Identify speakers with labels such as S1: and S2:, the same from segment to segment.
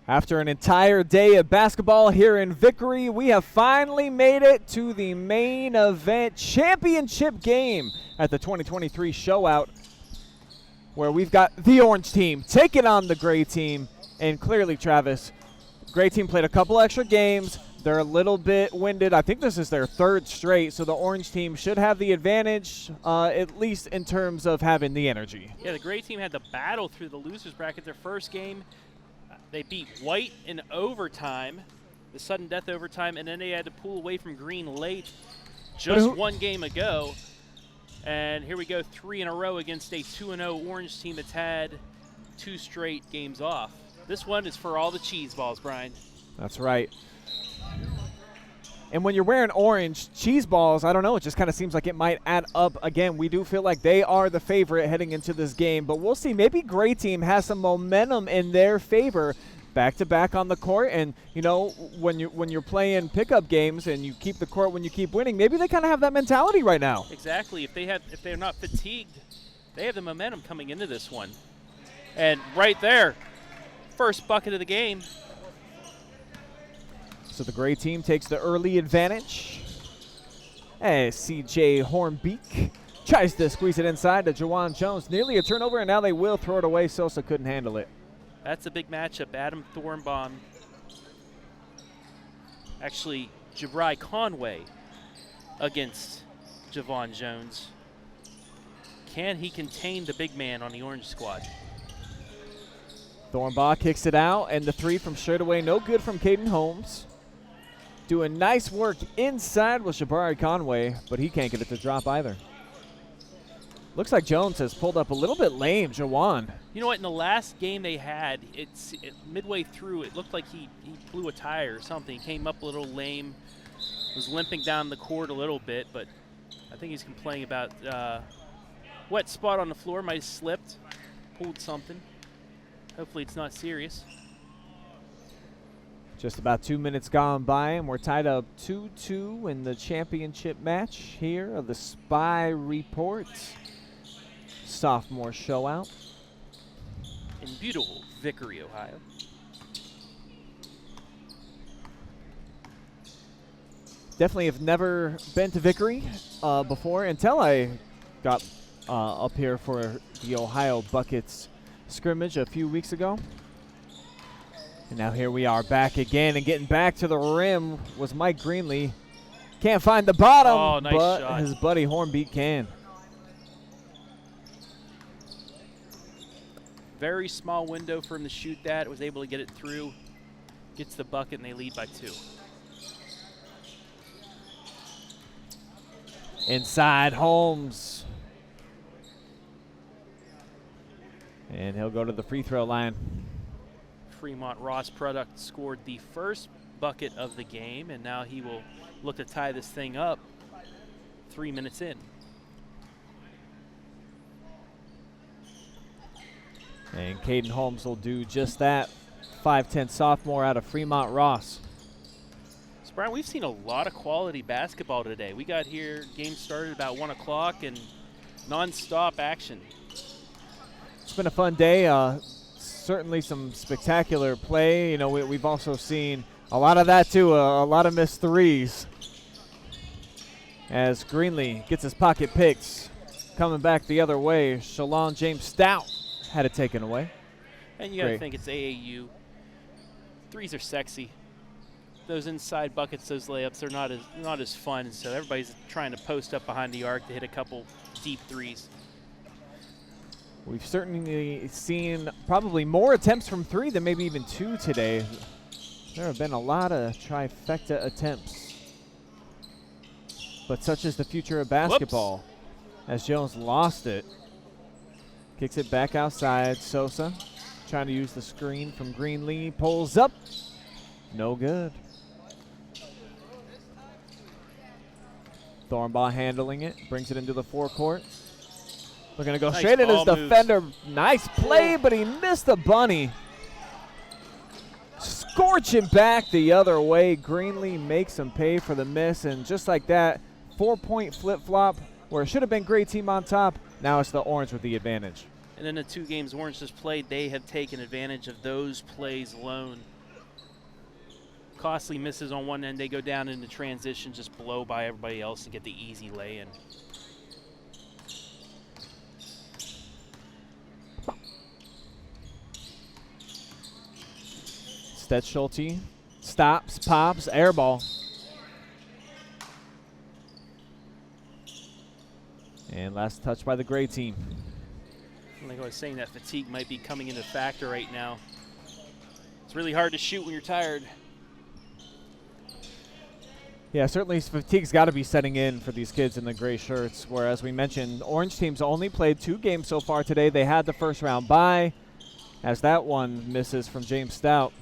S1: After an entire day of basketball here in Vickery, we have finally made it to the main event championship game at the 2023 Showout, where we've got the orange team taking on the gray team. And clearly, Travis, gray team played a couple extra games. They're a little bit winded. I think this is their third straight, so the orange team should have the advantage, at least in terms of having the energy.
S2: Yeah, the gray team had to battle through the losers bracket their first game. They beat white in overtime, the sudden death overtime, and then they had to pull away from green late just one game ago. And here we go, 3 in a row against a 2-0 orange team that's had 2 straight games off. This one is for all the cheese balls, Brian.
S1: That's right. And when you're wearing orange, cheese balls, I don't know, it just kind of seems like it might add up. Again, we do feel like they are the favorite heading into this game, but we'll see. Maybe gray team has some momentum in their favor back-to-back on the court. And, you know, when you're playing pickup games and you keep the court when you keep winning, maybe they kind of have that mentality right now.
S2: Exactly. If they're not fatigued, they have the momentum coming into this one. And right there, first bucket of the game.
S1: So the gray team takes the early advantage as C.J. Hornbeak tries to squeeze it inside to Jawan Jones. Nearly a turnover, and now they will throw it away. Sosa couldn't handle it.
S2: That's a big matchup. Adam Thornbaum. Actually, Jabri Conway against Javon Jones. Can he contain the big man on the orange squad?
S1: Thornbaugh kicks it out, and the 3 from straight away, no good from Caden Holmes. Doing nice work inside with Jabari Conway, but he can't get it to drop either. Looks like Jones has pulled up a little bit lame, Jawan.
S2: You know what, in the last game they had, midway through, it looked like he blew a tire or something. He came up a little lame, was limping down the court a little bit, but I think he's complaining about wet spot on the floor, might have slipped, pulled something. Hopefully it's not serious.
S1: Just about 2 minutes gone by, and we're tied up 2-2 in the championship match here of the Spy Report sophomore showout
S2: in beautiful Vickery, Ohio.
S1: Definitely have never been to Vickery before until I got up here for the Ohio Buckets scrimmage a few weeks ago. And now here we are back again, and getting back to the rim was Mike Greenlee. Can't find the bottom, but shot. His buddy Hornbeak can.
S2: Very small window for him to shoot that. Was able to get it through. Gets the bucket, and they lead by 2.
S1: Inside Holmes. And he'll go to the free throw line.
S2: Fremont Ross product scored the first bucket of the game, and now he will look to tie this thing up 3 minutes in.
S1: And Caden Holmes will do just that. 5'10" sophomore out of Fremont Ross.
S2: So, Brian, we've seen a lot of quality basketball today. We got here, game started about 1 o'clock, and non-stop action.
S1: It's been a fun day. Certainly some spectacular play. You know, we've also seen a lot of that too, a lot of missed threes. As Greenlee gets his pocket picked, coming back the other way, Shalon James Stout had it taken away.
S2: And you got to think it's AAU. Threes are sexy. Those inside buckets, those layups, they're not as fun. So everybody's trying to post up behind the arc to hit a couple deep threes.
S1: We've certainly seen probably more attempts from 3 than maybe even 2 today. There have been a lot of trifecta attempts. But such is the future of basketball. Whoops. As Jones lost it. Kicks it back outside. Sosa trying to use the screen from Greenlee. Pulls up. No good. Thornbaugh handling it. Brings it into the forecourt. We're going to go straight at his defender. Nice play, but he missed the bunny. Scorching back the other way. Greenlee makes him pay for the miss, and just like that, 4-point flip-flop where it should have been gray team on top. Now it's the orange with the advantage.
S2: And in the 2 games Orange has played, they have taken advantage of those plays alone. costly misses on one end, they go down into transition, just blow by everybody else and get the easy lay-in.
S1: Schulte stops, pops, air ball. And last touch by the gray team.
S2: Like I was saying, that fatigue might be coming into factor right now. It's really hard to shoot when you're tired.
S1: Yeah, certainly fatigue's got to be setting in for these kids in the gray shirts, where, as we mentioned, orange team's only played 2 games so far today. They had the first round bye, as that one misses from James Stout.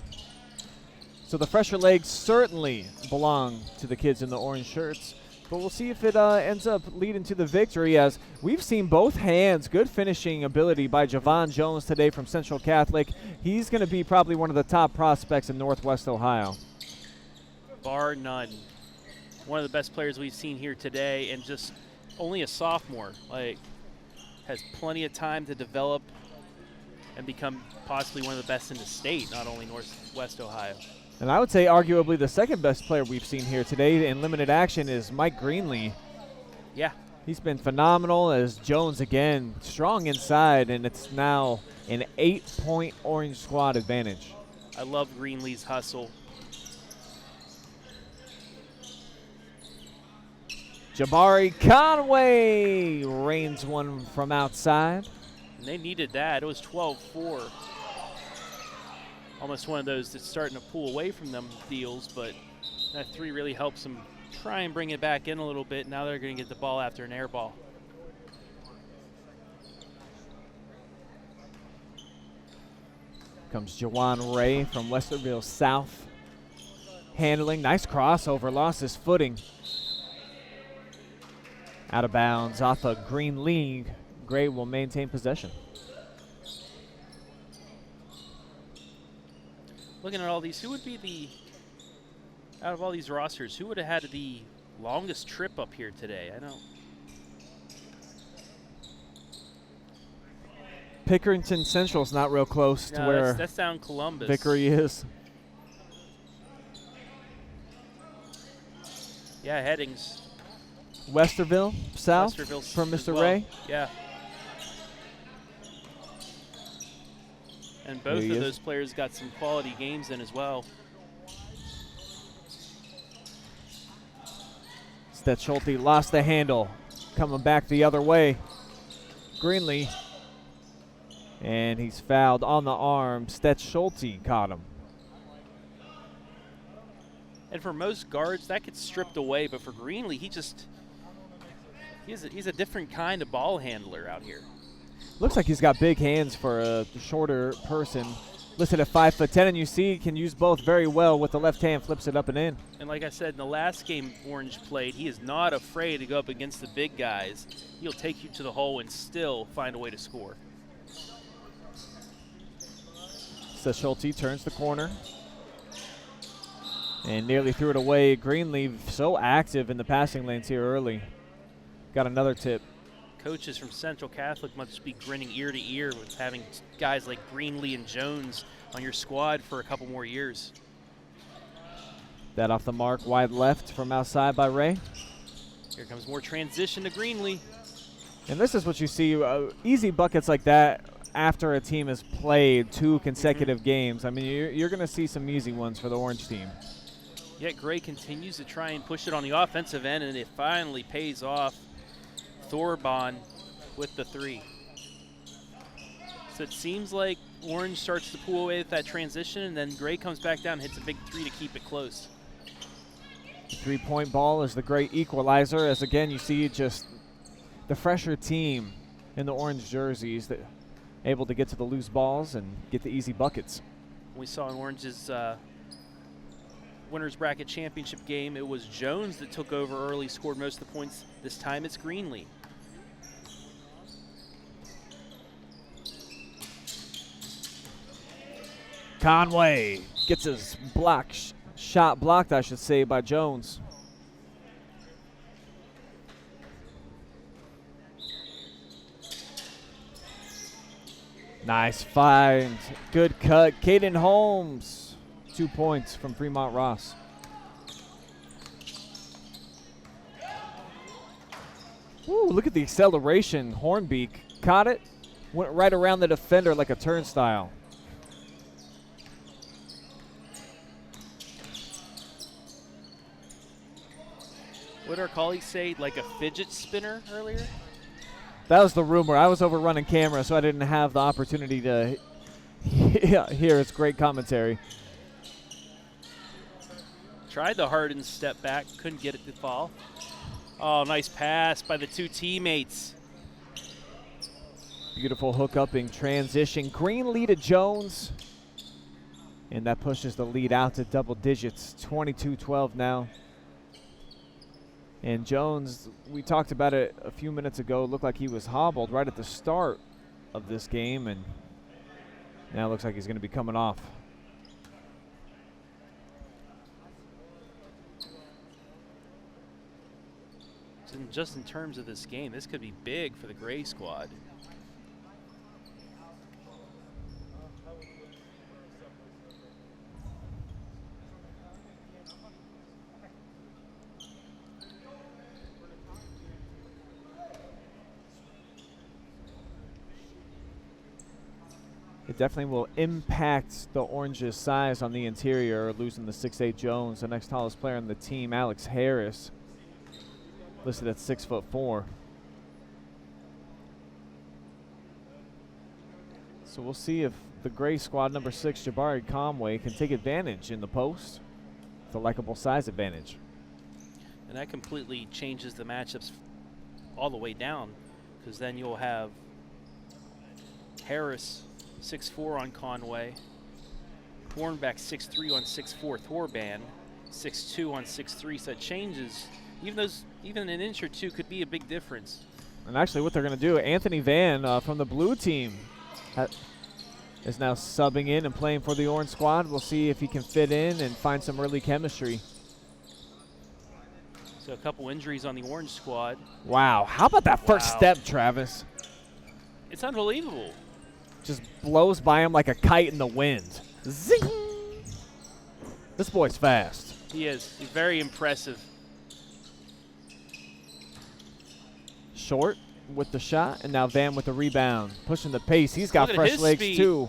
S1: So the fresher legs certainly belong to the kids in the orange shirts, but we'll see if it ends up leading to the victory, as we've seen both hands. Good finishing ability by Javon Jones today from Central Catholic. He's going to be probably one of the top prospects in Northwest Ohio.
S2: Bar none. One of the best players we've seen here today, and just only a sophomore. Like, has plenty of time to develop and become possibly one of the best in the state, not only Northwest Ohio.
S1: And I would say arguably the second best player we've seen here today in limited action is Mike Greenlee.
S2: Yeah.
S1: He's been phenomenal, as Jones again strong inside, and it's now an 8-point orange squad advantage.
S2: I love Greenlee's hustle.
S1: Jabari Conway rains one from outside.
S2: And they needed that. It was 12-4. Almost one of those that's starting to pull away from them deals, but that 3 really helps them try and bring it back in a little bit. Now they're going to get the ball after an air ball.
S1: Comes Jawan Ray from Westerville South. Handling, nice crossover, lost his footing. Out of bounds off a green league. Gray will maintain possession.
S2: Looking at all these, who would be the, out of all these rosters, who would have had the longest trip up here today? I know.
S1: Pickerington Central's not real close to where
S2: that's down Columbus.
S1: Vickery is.
S2: Yeah, Headings.
S1: Westerville South
S2: Westerville
S1: from
S2: as
S1: Mr.
S2: well.
S1: Ray.
S2: Yeah. And both of those players got some quality games in as well.
S1: Schulte lost the handle, coming back the other way. Greenlee, and he's fouled on the arm. Schulte caught him.
S2: And for most guards, that gets stripped away, but for Greenlee, he's a different kind of ball handler out here.
S1: Looks like he's got big hands for a shorter person. Listed at 5'10", and you see he can use both very well with the left hand, flips it up and in.
S2: And like I said, in the last game Orange played, he is not afraid to go up against the big guys. He'll take you to the hole and still find a way to score.
S1: Schulte turns the corner and nearly threw it away. Greenlee so active in the passing lanes here early. Got another tip.
S2: Coaches from Central Catholic must be grinning ear to ear with having guys like Greenlee and Jones on your squad for a couple more years.
S1: That off the mark, wide left from outside by Ray.
S2: Here comes more transition to Greenlee.
S1: And this is what you see, easy buckets like that after a team has played 2 consecutive games. I mean, you're going to see some easy ones for the Orange team.
S2: Yet Gray continues to try and push it on the offensive end, and it finally pays off. Thorbon with the 3. So it seems like Orange starts to pull away with that transition, and then Gray comes back down and hits a big 3 to keep it close.
S1: The 3-point ball is the great equalizer, as again you see just the fresher team in the orange jerseys that able to get to the loose balls and get the easy buckets.
S2: We saw in Orange's winners bracket championship game, it was Jones that took over early, scored most of the points. This time it's Greenlee.
S1: Conway gets his shot blocked, I should say, by Jones. Nice find, good cut. Caden Holmes 2 points from Fremont Ross. Ooh, look at the acceleration. Hornbeak caught it, went right around the defender like a turnstile.
S2: What did our colleagues say, like a fidget spinner earlier?
S1: That was the rumor. I was overrunning camera, so I didn't have the opportunity to hear its great commentary.
S2: Tried the hardened step back, couldn't get it to fall. Oh, nice pass by the two teammates.
S1: Beautiful hook-upping transition. Green lead to Jones. And that pushes the lead out to double digits, 22-12 now. And Jones, we talked about it a few minutes ago, looked like he was hobbled right at the start of this game, and now it looks like he's going to be coming off.
S2: Just in terms of this game, this could be big for the Gray squad.
S1: It definitely will impact the Orange's size on the interior, losing the 6'8" Jones. The next tallest player on the team, Alex Harris, listed at 6'4". So we'll see if the Gray squad, number 6, Jabari Conway, can take advantage in the post. The likable size advantage.
S2: And that completely changes the matchups all the way down, because then you'll have Harris 6'4" on Conway, Hornback 6'3" on 6'4" Thorban, 6'2" on 6'3", so it changes. Even an inch or two could be a big difference.
S1: And actually what they're going to do, Anthony Van from the blue team is now subbing in and playing for the Orange squad. We'll see if he can fit in and find some early chemistry.
S2: So a couple injuries on the Orange squad.
S1: Wow, how about that first step, Travis?
S2: It's unbelievable.
S1: Just blows by him like a kite in the wind. Zing! This boy's fast.
S2: He is. He's very impressive.
S1: Short with the shot, and now Van with the rebound. Pushing the pace. He's got
S2: Look at
S1: fresh
S2: his
S1: legs,
S2: speed.
S1: too.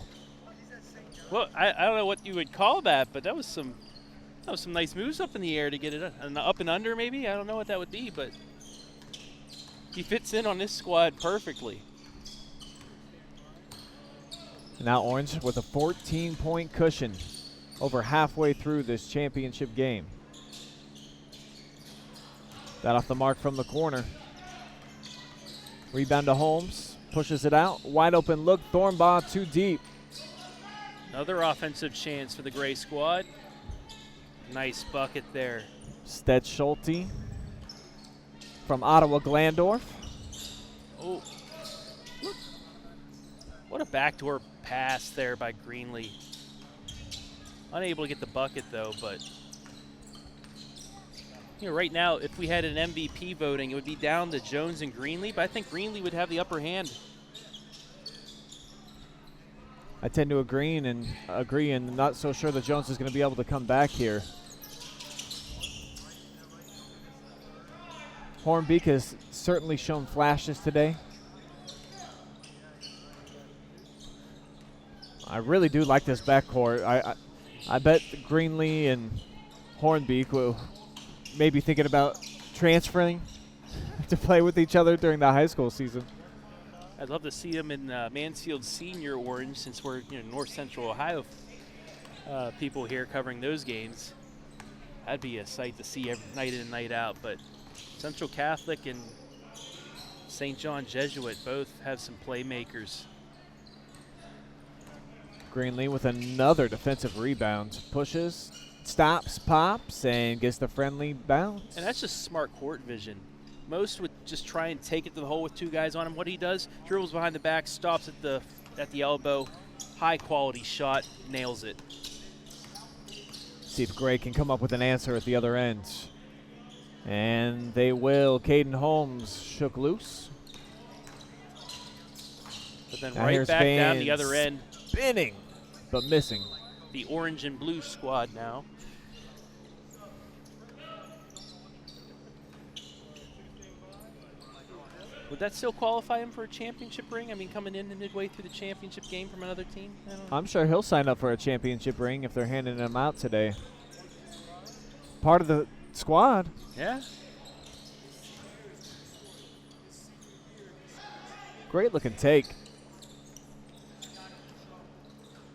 S2: Well, I don't know what you would call that, but that was some nice moves up in the air to get it up and under, maybe. I don't know what that would be, but he fits in on this squad perfectly.
S1: Now Orange with a 14-point cushion over halfway through this championship game. That off the mark from the corner. Rebound to Holmes, pushes it out. Wide open look, Thornbaugh too deep.
S2: Another offensive chance for the Gray squad. Nice bucket there.
S1: Stead Schulte from Ottawa Glandorf.
S2: Oh, look. What a backdoor pass there by Greenlee. Unable to get the bucket though, but you know, right now, if we had an MVP voting, it would be down to Jones and Greenlee, but I think Greenlee would have the upper hand.
S1: I tend to agree and not so sure that Jones is going to be able to come back here. Hornbeak has certainly shown flashes today. I really do like this backcourt. I bet Greenlee and Hornbeak will maybe thinking about transferring to play with each other during the high school season.
S2: I'd love to see them in Mansfield Senior Orange, since we're North Central Ohio people here covering those games. That'd be a sight to see every night in and night out. But Central Catholic and St. John Jesuit both have some playmakers.
S1: Greenlee with another defensive rebound. Pushes, stops, pops, and gets the friendly bounce.
S2: And that's just smart court vision. Most would just try and take it to the hole with two guys on him. What he does, dribbles behind the back, stops at the elbow, high quality shot, nails it.
S1: See if Gray can come up with an answer at the other end. And they will. Caden Holmes shook loose.
S2: But then
S1: Now
S2: right
S1: here's
S2: back down
S1: Van
S2: the other end.
S1: Spinning, but missing.
S2: the orange and blue squad now. Would that still qualify him for a championship ring? I mean, coming in midway through the championship game from another team? I don't know.
S1: I'm sure he'll sign up for a championship ring if they're handing him out today. Part of the squad.
S2: Yeah.
S1: Great looking take.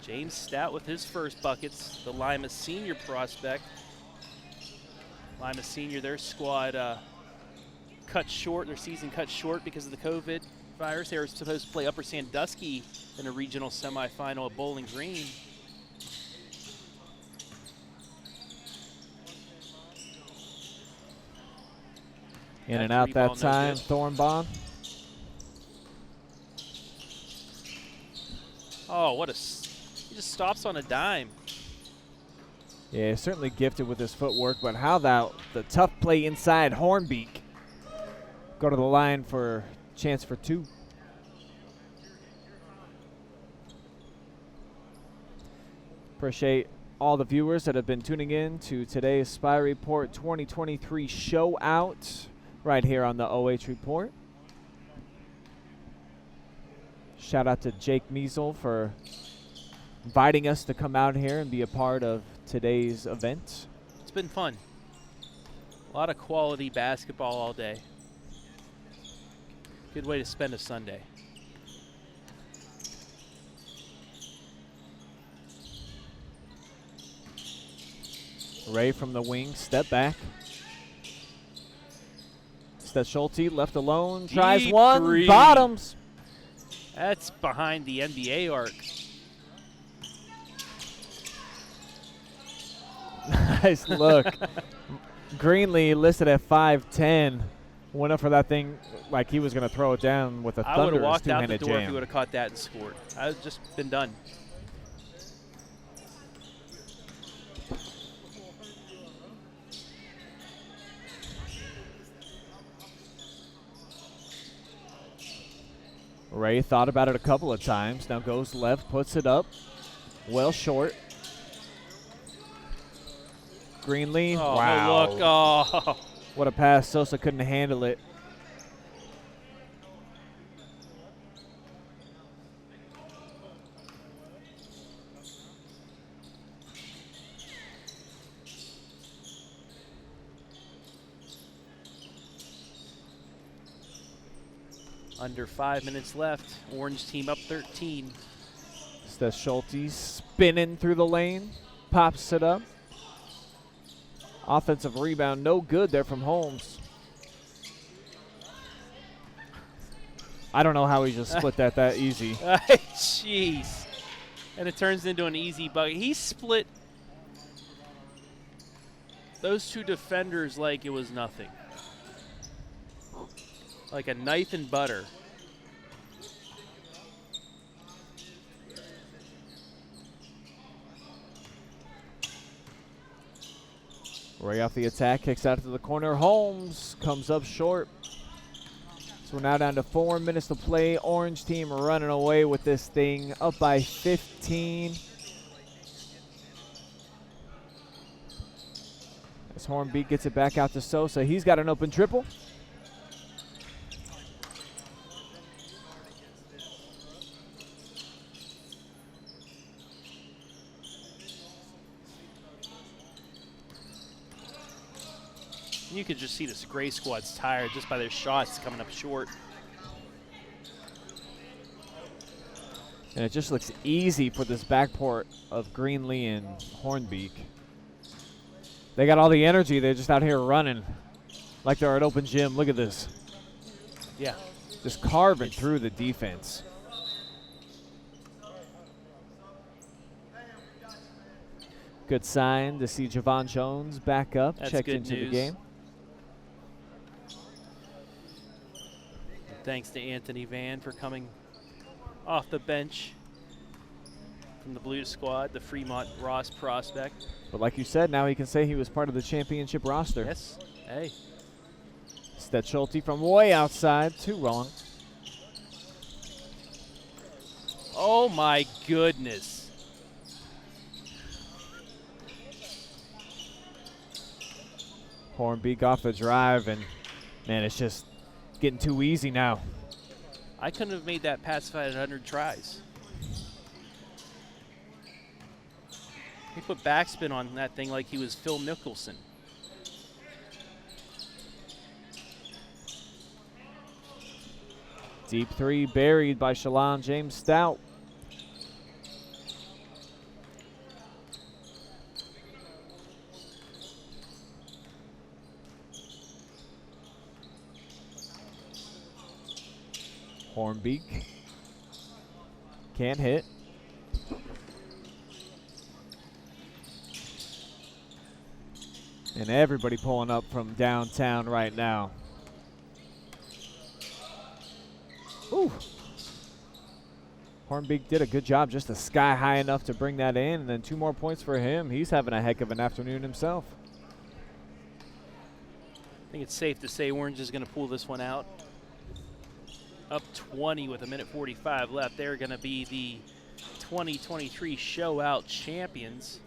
S2: James Stout with his first buckets, the Lima Senior prospect. Lima Senior, their squad cut short, their season cut short because of the COVID virus. They were supposed to play Upper Sandusky in a regional semifinal at Bowling Green.
S1: In and out that time, Thornbaum.
S2: Oh, what a... He just stops on a dime.
S1: Yeah, certainly gifted with his footwork, but how about the tough play inside Hornbeak? Go to the line for chance for two. Appreciate all the viewers that have been tuning in to today's Spy Report 2023 Showout right here on the OH Report. Shout out to Jake Measle for inviting us to come out here and be a part of today's event.
S2: It's been fun. A lot of quality basketball all day. Good way to spend a Sunday.
S1: Ray from the wing, step back. Schulte left alone, tries
S2: Deep
S1: one,
S2: three.
S1: bottoms.
S2: That's behind the NBA arc.
S1: Nice look. Greenlee listed at 5'10". Went up for that thing like he was going to throw it down with a
S2: I would have
S1: thunderous
S2: walked out the
S1: two-handed
S2: door if he
S1: jam.
S2: would have caught that and scored. I would just been done.
S1: Ray thought about it a couple of times. Now goes left, puts it up. Well short. Greenlee.
S2: Oh,
S1: wow.
S2: Look. Oh.
S1: What a pass. Sosa couldn't handle it.
S2: Under 5 minutes left. Orange team up 13.
S1: Schulte spinning through the lane. Pops it up. Offensive rebound, no good there from Holmes. I don't know how he just split that easy.
S2: Jeez. And it turns into an easy bucket. He split those two defenders like it was nothing. Like a knife and butter.
S1: Ray off the attack, kicks out to the corner. Holmes comes up short. So we're now down to 4 minutes to play. Orange team running away with this thing, up by 15. As Hornbeak gets it back out to Sosa. He's got an open triple.
S2: You could just see this Gray squad's tired just by their shots coming up short.
S1: And it just looks easy for this backport of Greenlee and Hornbeak. They got all the energy. They're just out here running like they're at open gym. Look at this.
S2: Yeah.
S1: Just carving through the defense. Good sign to see Javon Jones back up,
S2: That's
S1: checked
S2: good
S1: into
S2: news.
S1: the game.
S2: Thanks to Anthony Van for coming off the bench from the Blue squad, the Fremont Ross prospect.
S1: But like you said, now he can say he was part of the championship roster.
S2: Yes. Hey.
S1: Schulte from way outside, too wrong.
S2: Oh my goodness.
S1: Hornbeak off the drive, and man, it's just getting too easy now.
S2: I couldn't have made that pass if I had 100 tries. He put backspin on that thing like he was Phil Mickelson.
S1: Deep three buried by Shalon James Stout. Hornbeak can't hit. And everybody pulling up from downtown right now. Ooh. Hornbeak did a good job just to sky high enough to bring that in, and then 2 more points for him. He's having a heck of an afternoon himself.
S2: I think it's safe to say Orange is going to pull this one out. Up 20 with 1:45 left. They're going to be the 2023 Showout champions.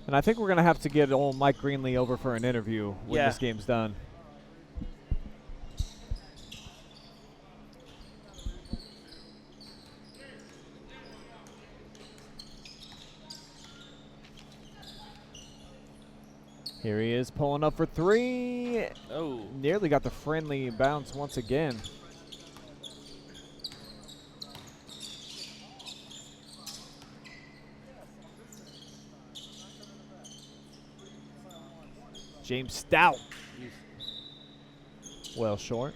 S1: And I think we're going to have to get old Mike Greenlee over for an interview when this game's done. Here he is pulling up for 3.
S2: Oh.
S1: Nearly got the friendly bounce once again. James Stout. Well short.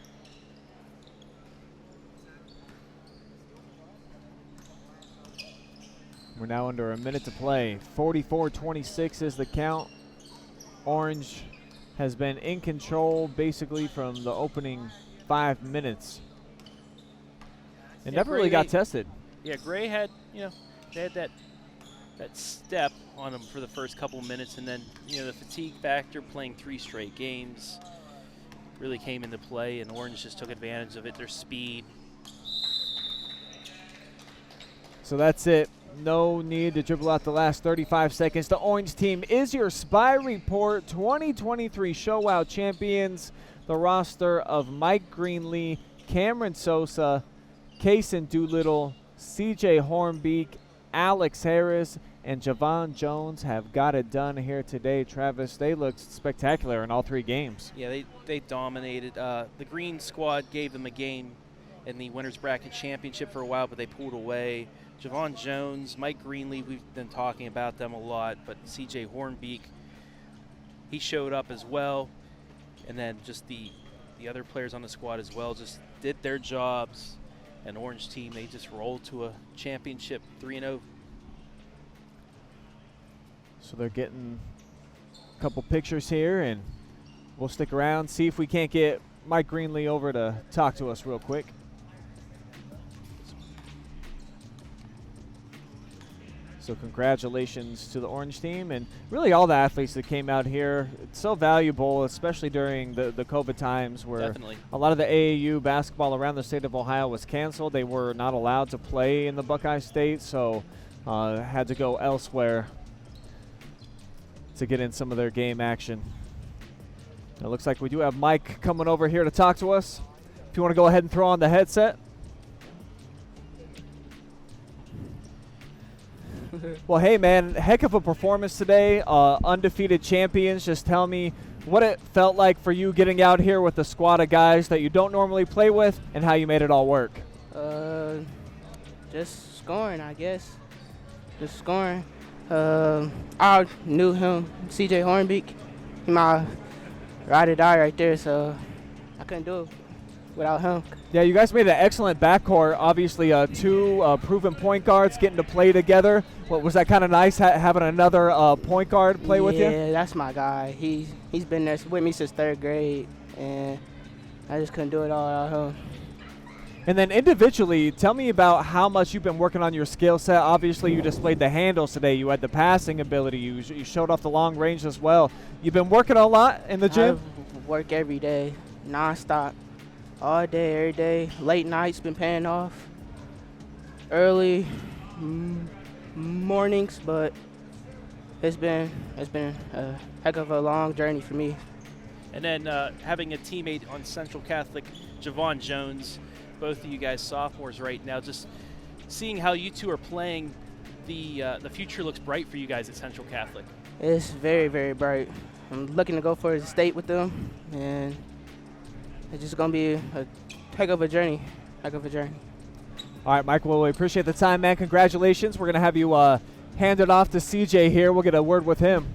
S1: We're now under a minute to play. 44-26 is the count. Orange has been in control basically from the opening 5 minutes. It never really got tested.
S2: Yeah, Gray had, they had that step on him for the first couple minutes, and then, the fatigue factor, playing 3 straight games, really came into play, and Orange just took advantage of it, their speed.
S1: So that's it. No need to dribble out the last 35 seconds. The Orange team is your Spy Report 2023 Showout champions. The roster of Mike Greenlee, Cameron Sosa, Kaysen Doolittle, CJ Hornbeak, Alex Harris, and Javon Jones have got it done here today. Travis, they looked spectacular in all 3 games.
S2: Yeah, they dominated. The green squad gave them a game in the Winners Bracket Championship for a while, but they pulled away. Javon Jones, Mike Greenlee, we've been talking about them a lot, but CJ Hornbeak, he showed up as well. And then just the other players on the squad as well just did their jobs. And Orange team, they just rolled to a championship 3-0.
S1: So they're getting a couple pictures here, and we'll stick around, see if we can't get Mike Greenlee over to talk to us real quick. So congratulations to the Orange team and really all the athletes that came out here. It's so valuable, especially during the COVID times where a lot of the AAU basketball around the state of Ohio was canceled. They were not allowed to play in the Buckeye State, so had to go elsewhere to get in some of their game action. It looks like we do have Mike coming over here to talk to us. If you want to go ahead and throw on the headset. Well, hey, man, heck of a performance today. Undefeated champions. Just tell me what it felt like for you getting out here with a squad of guys that you don't normally play with and how you made it all work.
S3: Just scoring, I guess. Just scoring. I knew him, CJ Hornbeak. He my ride or die right there, so I couldn't do it without him.
S1: Yeah, you guys made an excellent backcourt. Obviously, 2 proven point guards getting to play together. What was that kind of nice having another point guard play with you?
S3: Yeah, that's my guy. He's been there with me since 3rd grade, and I just couldn't do it all without him.
S1: And then individually, tell me about how much you've been working on your skill set. Obviously, you displayed the handles today. You had the passing ability. You showed off the long range as well. You've been working a lot in the gym?
S3: I work every day, nonstop, all day, every day. Late nights been paying off. Early mornings, but it's been a heck of a long journey for me.
S2: And then having a teammate on Central Catholic, Javon Jones, both of you guys sophomores right now, just seeing how you two are playing, the future looks bright for you guys at Central Catholic.
S3: It's very, very bright. I'm looking to go for the state with them, and it's just going to be a heck of a journey. Heck of a journey.
S1: All right, Mike, well, we appreciate the time, man. Congratulations. We're going to have you hand it off to CJ here. We'll get a word with him.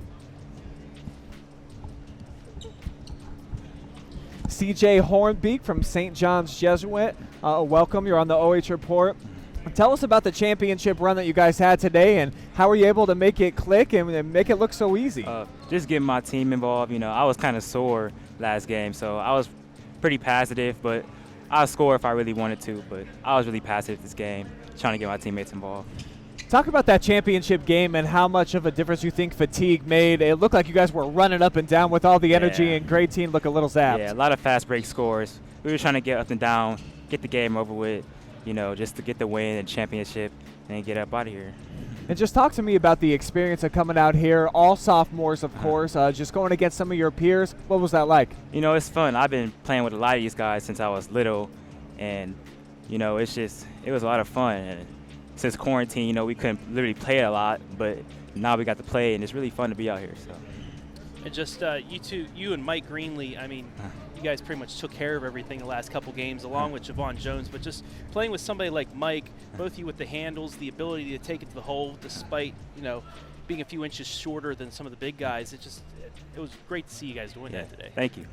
S1: CJ Hornbeek from St. John's Jesuit. Welcome. You're on the OH Report. Tell us about the championship run that you guys had today, and how were you able to make it click and make it look so easy?
S4: Just getting my team involved. You know, I was kind of sore last game, so I was pretty passive, but I'll score if I really wanted to. But I was really passive this game, trying to get my teammates involved.
S1: Talk about that championship game and how much of a difference you think fatigue made. It looked like you guys were running up and down with all the energy, and great team look a little zapped.
S4: Yeah, a lot of fast break scores. We were trying to get up and down, get the game over with, you know, just to get the win and championship and get up out of here.
S1: And just talk to me about the experience of coming out here, all sophomores, of course, just going against some of your peers. What was that like?
S4: You know, it's fun. I've been playing with a lot of these guys since I was little, and, you know, it was a lot of fun. And since quarantine, you know, we couldn't literally play a lot, but now we got to play, and it's really fun to be out here. So.
S2: And just you and Mike Greenlee, I mean, you guys pretty much took care of everything the last couple games, along with Javon Jones. But just playing with somebody like Mike, both of you with the handles, the ability to take it to the hole, despite, you know, being a few inches shorter than some of the big guys, it was great to see you guys doing that today.
S4: Thank you.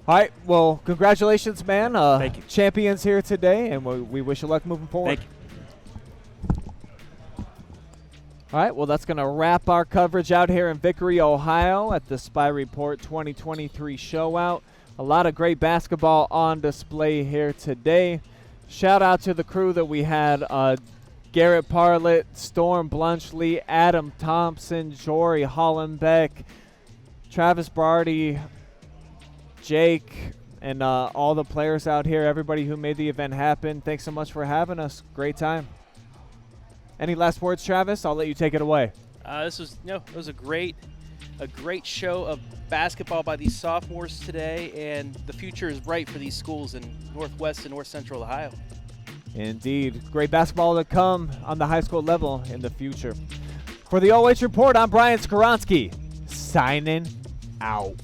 S1: All right, well, congratulations, man.
S4: Thank you.
S1: Champions here today, and we wish you luck moving forward.
S4: Thank you.
S1: All right, well, that's going to wrap our coverage out here in Vickery, Ohio at the Spy Report 2023 Showout. A lot of great basketball on display here today. Shout out to the crew that we had, Garrett Parlett, Storm Blunchley, Adam Thompson, Jory Hollenbeck, Travis Barty, Jake, and all the players out here, everybody who made the event happen. Thanks so much for having us. Great time. Any last words, Travis? I'll let you take it away.
S2: It was a great show of basketball by these sophomores today, and the future is bright for these schools in Northwest and North Central Ohio.
S1: Indeed. Great basketball to come on the high school level in the future. For the OH Report, I'm Brian Skoronsky, signing out.